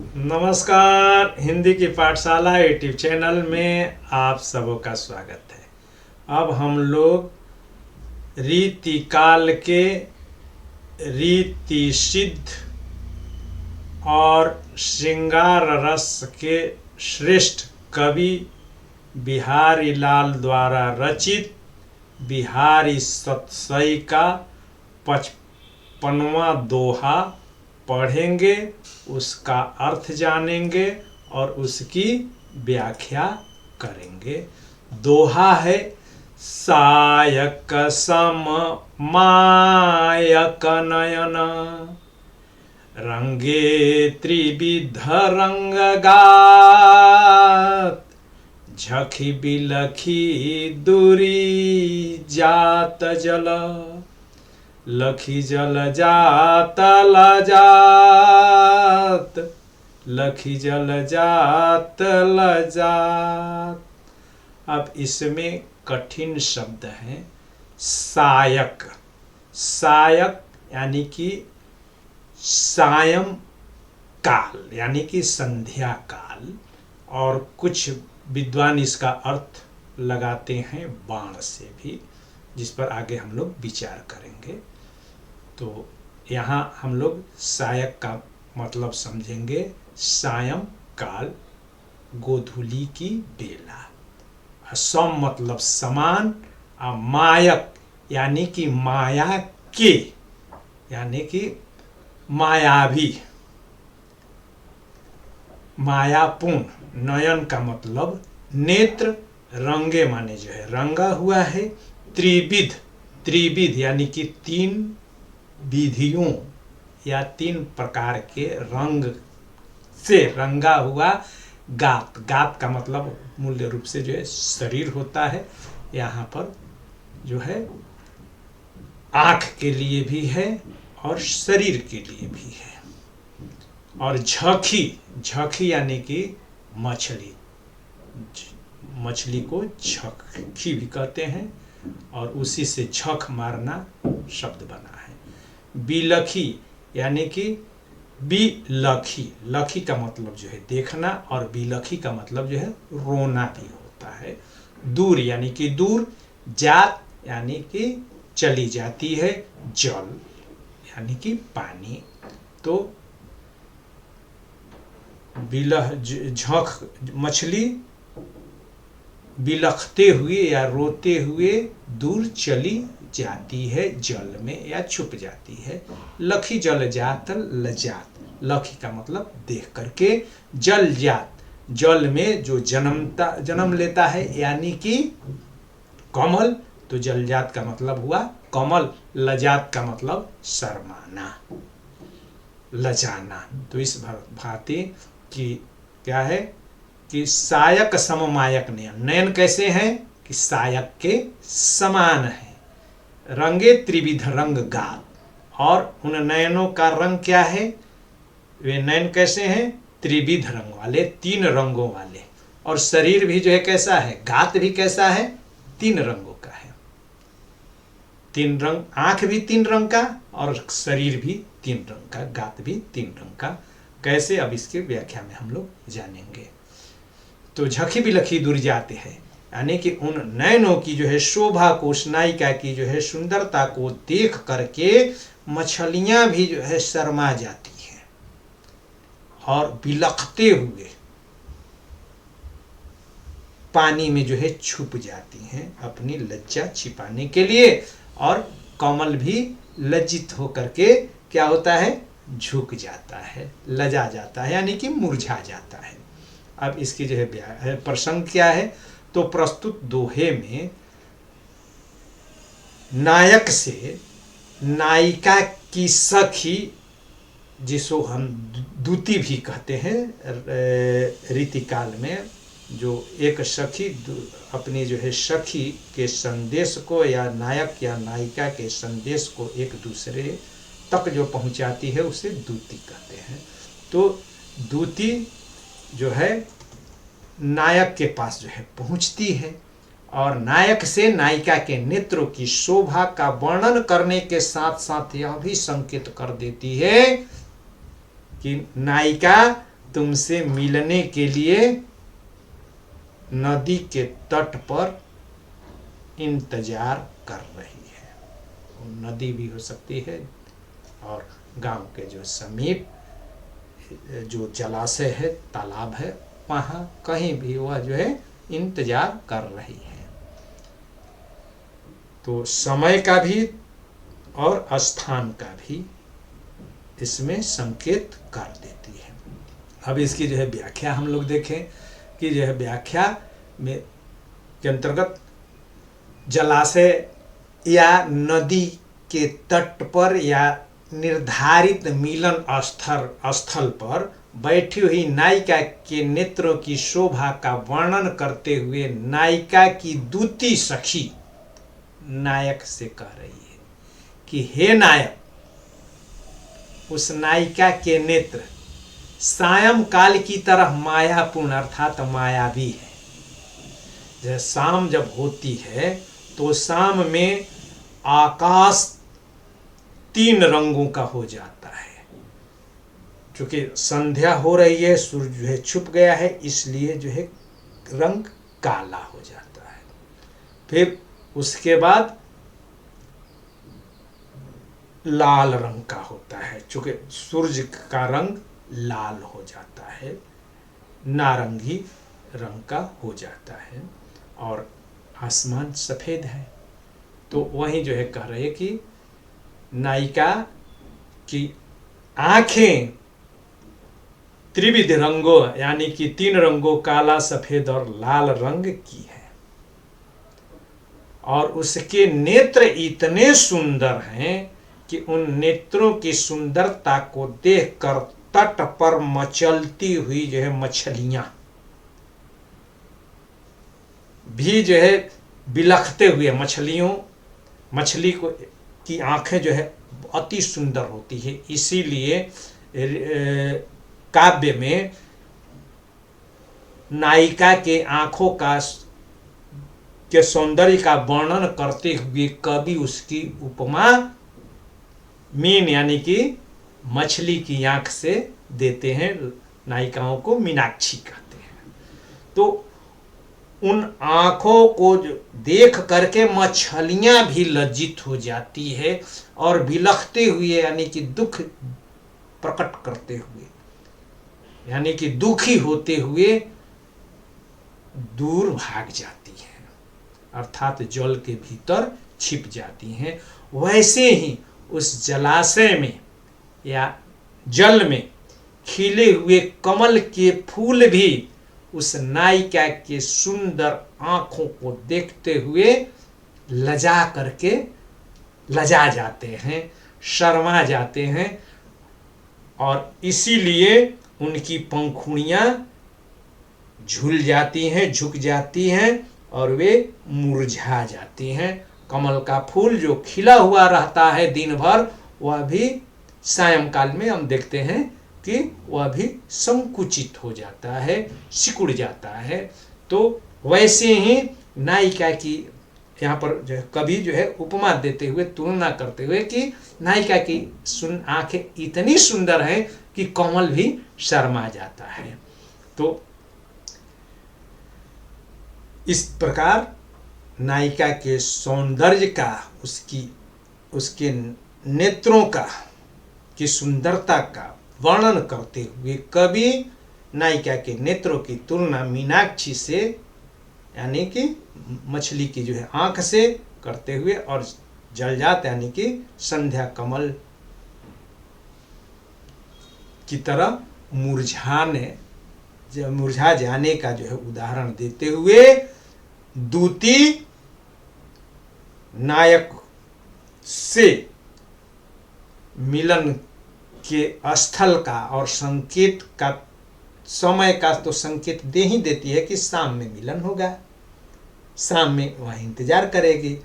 नमस्कार। हिंदी की पाठशाला यूट्यूब चैनल में आप सबों का स्वागत है। अब हम लोग रीति काल के रीति सिद्ध और श्रृंगार रस के श्रेष्ठ कवि बिहारी लाल द्वारा रचित बिहारी सतसई का 55वां दोहा पढ़ेंगे, उसका अर्थ जानेंगे और उसकी व्याख्या करेंगे। दोहा है, सायक सम मायक नयन, रंगे त्रिविध रंग गात, झखी बिलखी दूरी जात जल, लखी जल जात लजात, लखी जल जात लजात। अब इसमें कठिन शब्द है सायक। सायक यानी कि सायं काल यानी कि संध्या काल, और कुछ विद्वान इसका अर्थ लगाते हैं बाण से भी, जिस पर आगे हम लोग विचार करेंगे। तो यहाँ हम लोग सायक का मतलब समझेंगे सायं काल, गोधूली की बेला। सम मतलब समान, और मायक यानी कि माया के, यानी कि मायावी, मायापूर्ण। नयन का मतलब नेत्र, रंगे माने जो है रंगा हुआ है। त्रिविध, त्रिविध यानी कि तीन विधियों या तीन प्रकार के रंग से रंगा हुआ। गात, गात का मतलब मूल्य रूप से जो है शरीर होता है। यहाँ पर जो है आँख के लिए भी है और शरीर के लिए भी है। और झखी, झखी यानी कि मछली, मछली को झखी भी कहते हैं, और उसी से झक मारना शब्द बना है। बिलखी यानी कि बिलखी, लखी का मतलब जो है देखना, और बिलखी का मतलब जो है रोना भी होता है। दूर यानी कि दूर, जात यानी कि चली जाती है, जल यानी कि पानी। तो बिलख झख, मछली बिलखते हुए या रोते हुए दूर चली जाती है, जल में या छुप जाती है। लखी जल जात लजात, लखी का मतलब देख करके, जल जात जल में जो जन्म लेता है यानी कि कमल, तो जलजात का मतलब हुआ कमल। लजात का मतलब शर्माना, लजाना। तो इस भांति कि क्या है कि सायक सममायक नयन, नयन कैसे हैं कि सायक के समान है। रंगे त्रिविध रंग गात, और उन नयनों का रंग क्या है, वे नयन कैसे हैं, त्रिविध रंग वाले, तीन रंगों वाले। और शरीर भी जो है कैसा है, गात भी कैसा है, तीन रंगों का है। तीन रंग, आंख भी तीन रंग का और शरीर भी तीन रंग का, गात भी तीन रंग का। कैसे, अब इसकी व्याख्या में हम लोग जानेंगे। तो झखी बिलखी दूर जाते हैं यानी कि उन नयनों की जो है शोभा को, उस नायिका की जो है सुंदरता को देख करके मछलियां भी जो है शर्मा जाती हैं और बिलखते हुए पानी में जो है छुप जाती हैं अपनी लज्जा छिपाने के लिए। और कमल भी लज्जित होकर के क्या होता है, झुक जाता है, लजा जाता है, यानी कि मुरझा जाता है। अब इसकी जो है प्रसंग क्या है, तो प्रस्तुत दोहे में नायक से नायिका की सखी, जिसको हम दूती भी कहते हैं रीतिकाल में, जो एक सखी अपनी जो है सखी के संदेश को या नायक या नायिका के संदेश को एक दूसरे तक जो पहुंचाती है उसे दूती कहते हैं। तो दूती जो है नायक के पास जो है पहुंचती है, और नायक से नायिका के नेत्रों की शोभा का वर्णन करने के साथ साथ यह भी संकेत कर देती है कि नायिका तुमसे मिलने के लिए नदी के तट पर इंतजार कर रही है। वो नदी भी हो सकती है और गांव के जो समीप जो जलाशय है, तालाब है, वहाँ कहीं भी वह जो है इंतजार कर रही है। तो समय का भी और स्थान का भी इसमें संकेत कर देती है। अब इसकी जो है व्याख्या हम लोग देखें कि जो है व्याख्या में के अंतर्गत जलाशय या नदी के तट पर या निर्धारित मिलन स्थल पर बैठी हुई नायिका के नेत्रों की शोभा का वर्णन करते हुए नायिका की दूती सखी नायक से कह रही है कि हे नायक, उस नायिका के नेत्र सायंकाल की तरह मायापूर्ण अर्थात मायावी है। जब शाम जब होती है तो शाम में आकाश 3 रंगों का हो जाता है। क्योंकि संध्या हो रही है, सूर्य जो है छुप गया है, इसलिए जो है रंग काला हो जाता है। फिर उसके बाद लाल रंग का होता है, चूंकि सूर्य का रंग लाल हो जाता है, नारंगी रंग का हो जाता है और आसमान सफेद है। तो वहीं जो है कह रहे कि नायिका की आंखें त्रिविध रंगों यानी कि 3 रंगों काला, सफेद और लाल रंग की है और उसके नेत्र इतने सुंदर हैं कि उन नेत्रों की सुंदरता को देखकर तट पर मचलती हुई जो है मछलियां भी जो है बिलखते हुए मछली को की आंखें जो है अति सुंदर होती है। इसीलिए काव्य में नायिका के आंखों के सौंदर्य का वर्णन करते हुए कवि उसकी उपमा मीन यानी कि मछली की आंख से देते हैं। नायिकाओं को मीनाक्षी कहते हैं। तो उन आंखों को देख करके मछलियां भी लज्जित हो जाती है और बिलखते हुए यानी कि दुख प्रकट करते हुए यानी कि दुखी होते हुए दूर भाग जाती हैं, अर्थात जल के भीतर छिप जाती हैं। वैसे ही उस जलाशय में या जल में खिले हुए कमल के फूल भी उस नायिका के सुंदर आंखों को देखते हुए लजा जाते हैं, शर्मा जाते हैं और इसीलिए उनकी पंखुड़ियां झूल जाती हैं, झुक जाती हैं और वे मुरझा जाती हैं। कमल का फूल जो खिला हुआ रहता है दिन भर, वह भी सायंकाल में हम देखते हैं कि वह भी संकुचित हो जाता है, सिकुड़ जाता है। तो वैसे ही नायिका की यहाँ पर जो है कवि जो है उपमा देते हुए, तुलना करते हुए कि नायिका की आंखें इतनी सुंदर हैं कि कमल भी शर्मा जाता है। तो इस प्रकार नायिका के सौंदर्य का, उसके नेत्रों की सुंदरता का वर्णन करते हुए कवि नायिका के नेत्रों की तुलना मीनाक्षी से यानी कि मछली की जो है आंख से करते हुए और जलजात यानी कि संध्या कमल की तरह मुरझा जाने का जो है उदाहरण देते हुए दूती नायक से मिलन के स्थल का और संकेत का, समय का तो संकेत दे ही देती है कि शाम में मिलन होगा, शाम में वह इंतजार करेगी।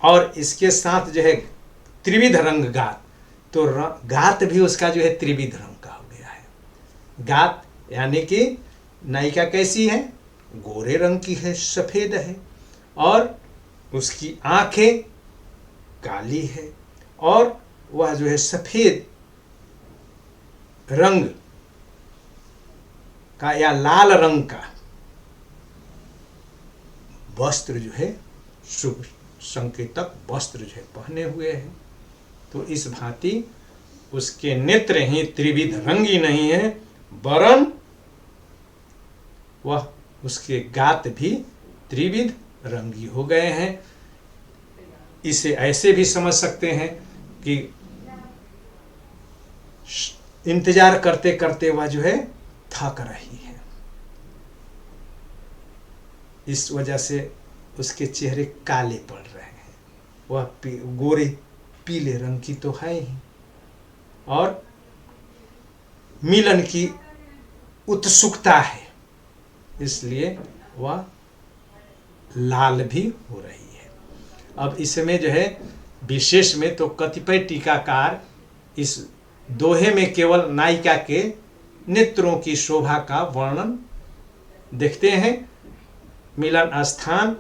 और इसके साथ जो है त्रिविध रंग गात, तो गात भी उसका जो है त्रिविध रंग का हो गया है। गात यानी कि नायिका कैसी है, गोरे रंग की है, सफेद है और उसकी आंखें काली है और वह जो है सफेद रंग का या लाल रंग का वस्त्र जो है, शुभ संकेतक वस्त्र जो है पहने हुए है। तो इस भांति उसके नेत्र ही त्रिविध रंगी नहीं है, वरन वह उसके गात भी त्रिविध रंगी हो गए हैं। इसे ऐसे भी समझ सकते हैं कि इंतजार करते करते वह जो है थक रही है, इस वजह से उसके चेहरे काले पड़ रहे हैं। वह गोरे पीले रंग की तो है ही, और मिलन की उत्सुकता है, इसलिए वह लाल भी हो रही है। अब इसमें जो है विशेष में तो कतिपय टीकाकार इस दोहे में केवल नायिका के नेत्रों की शोभा का वर्णन देखते हैं, मिलन स्थान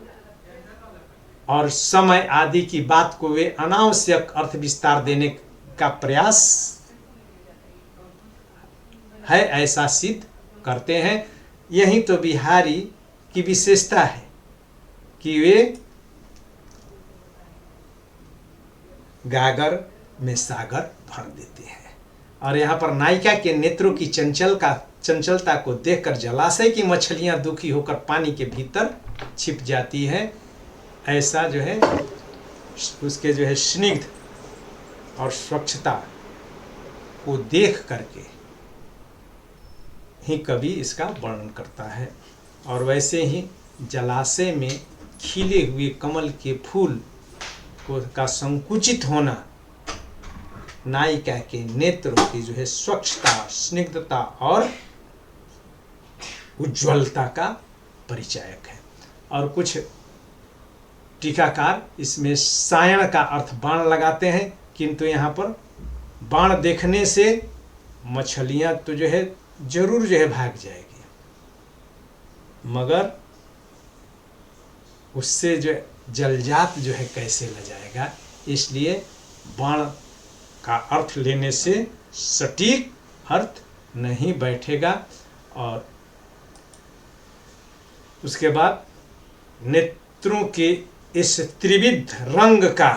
और समय आदि की बात को वे अनावश्यक अर्थ विस्तार देने का प्रयास है, ऐसा सिद्ध करते हैं। यही तो बिहारी की विशेषता है कि वे गागर में सागर भर देते हैं। और यहाँ पर नायिका के नेत्रों की चंचलता को देखकर जलाशय की मछलियां दुखी होकर पानी के भीतर छिप जाती है, ऐसा जो है उसके जो है स्निग्ध और स्वच्छता को देख करके ही कवि इसका वर्णन करता है। और वैसे ही जलाशय में खिले हुए कमल के फूल का संकुचित होना नायिका के नेत्रों की जो है स्वच्छता, स्निग्धता और उज्ज्वलता का परिचायक है। और कुछ टीकाकार इसमें सायण का अर्थ बाण लगाते हैं, किंतु यहाँ पर बाण देखने से मछलियां तो जो है जरूर जो है भाग जाएगी, मगर उससे जो जलजात जो है कैसे ल जाएगा, इसलिए बाण का अर्थ लेने से सटीक अर्थ नहीं बैठेगा। और उसके बाद नेत्रों के इस त्रिविध रंग का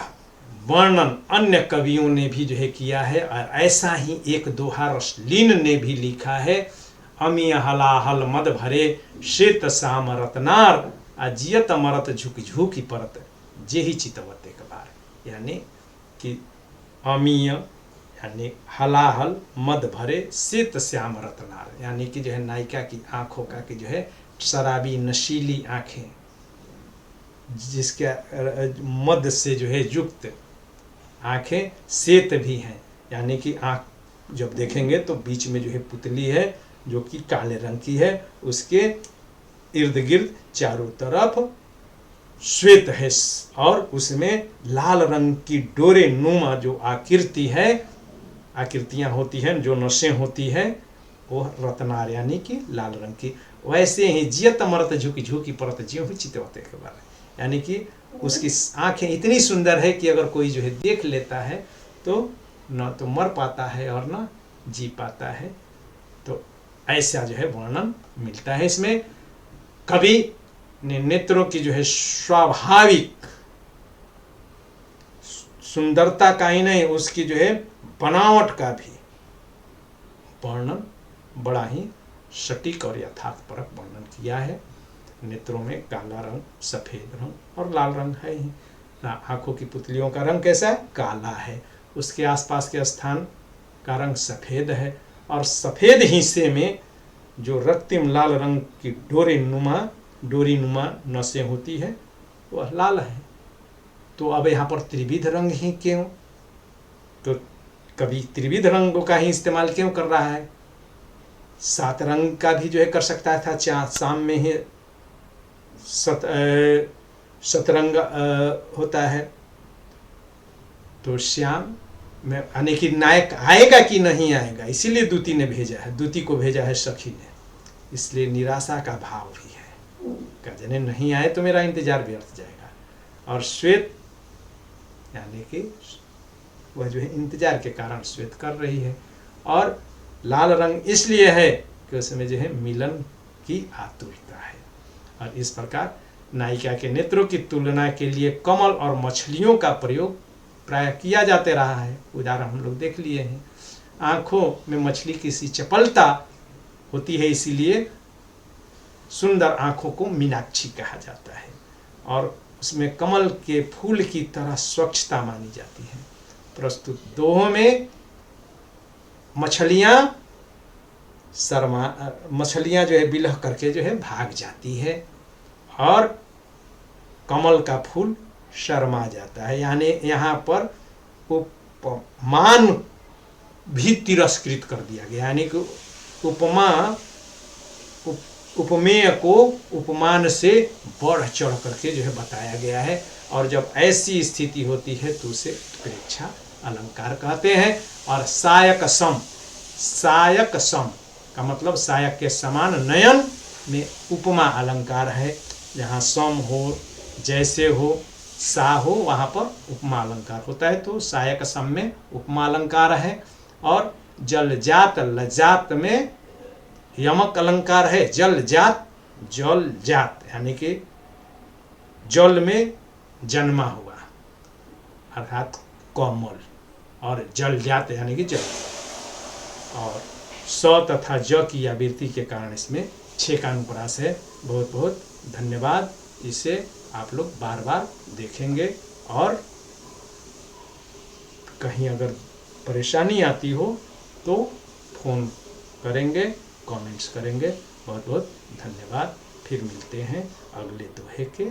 वर्णन अन्य कवियों ने भी जो है किया है, और ऐसा ही एक दोहा रसलीन ने भी लिखा है, अमी हलाहल मद भरे श्वेत श्याम रत्नार अजियत मरत झुक झुकी परत जेहि चितवत एक बार। यानी कि अमीय यानी हलाहल मद भरे श्वेत श्याम रत्नार, यानी कि जो है नायिका की आंखों का कि जो है शराबी नशीली आंखें, जिसके मद से जो है युक्त आंखें, श्वेत भी हैं, यानी कि आंख जब देखेंगे तो बीच में जो है पुतली है जो कि काले रंग की है, उसके इर्द गिर्द चारों तरफ श्वेत है, और उसमें लाल रंग की डोरे नुमा जो आकृति है, आकृतियां होती हैं, जो नसें होती हैं, वो रत्नार यानी कि लाल रंग की। वैसे ही जियत मरत झुकी झुकी परत ज्यों ही चितवते के बारे, यानी कि उसकी आंखें इतनी सुंदर है कि अगर कोई जो है देख लेता है तो न तो मर पाता है और न जी पाता है। तो ऐसा जो है वर्णन मिलता है इसमें। कवि ने नेत्रों की जो है स्वाभाविक सुंदरता का ही नहीं, उसकी जो है बनावट का भी वर्णन बड़ा ही सटीक और यथार्थपरक वर्णन किया है। नेत्रों में काला रंग, सफेद रंग और लाल रंग है ही। आंखों की पुतलियों का रंग कैसा है? काला है। उसके आसपास के स्थान का रंग सफेद है, और सफेद हिस्से में जो रक्तिम लाल रंग की डोरी नुमा नसें होती है वह लाल है। तो अब यहाँ पर त्रिविध रंग ही क्यों? तो कभी त्रिविध रंगों का ही इस्तेमाल क्यों कर रहा है? 7 रंग का भी जो है कर सकता था, शाम में ही सतरंग होता है। तो श्याम में आने की नायक आएगा कि नहीं आएगा, इसीलिए दूती ने भेजा है, दूती को भेजा है सखी ने, इसलिए निराशा का भाव भी है, कहते नहीं आए तो मेरा इंतजार व्यर्थ जाएगा। और श्वेत यानी कि वह जो है इंतजार के कारण श्वेत कर रही है। और लाल रंग इसलिए है कि उसमें जो है मिलन की आतुरता है। और इस प्रकार नायिका के नेत्रों की तुलना के लिए कमल और मछलियों का प्रयोग प्राय किया जाते रहा है। उदाहरण हम लोग देख लिए हैं। आँखों में मछली की सी चपलता होती है, इसीलिए सुंदर आँखों को मीनाक्षी कहा जाता है। और उसमें कमल के फूल की तरह स्वच्छता मानी जाती है। प्रस्तुत दोहों में मछलियाँ जो है विलह करके जो है भाग जाती है और कमल का फूल शर्मा जाता है। यानी यहाँ पर उपमान भी तिरस्कृत कर दिया गया, यानी कि उपमेय को उपमान से बढ़ चढ़ करके जो है बताया गया है। और जब ऐसी स्थिति होती है तो उसे उत्प्रेक्षा अलंकार कहते हैं। और सायक सम का मतलब सायक के समान, नयन में उपमा अलंकार है। जहाँ सम हो, जैसे हो, सा हो, वहाँ पर उपमा अलंकार होता है, तो सायक सम में उपमा अलंकार है। और जलजात लजात में यमक अलंकार है। जल जात यानी कि जल में जन्मा हुआ अर्थात कोमल, और जल जात यानी कि जल। और स तथा ज की आवृत्ति के कारण इसमें 6 का अनुप्रास है। बहुत बहुत धन्यवाद। इसे आप लोग बार बार देखेंगे और कहीं अगर परेशानी आती हो तो फ़ोन करेंगे, कमेंट्स करेंगे। बहुत बहुत धन्यवाद। फिर मिलते हैं अगले दोहे के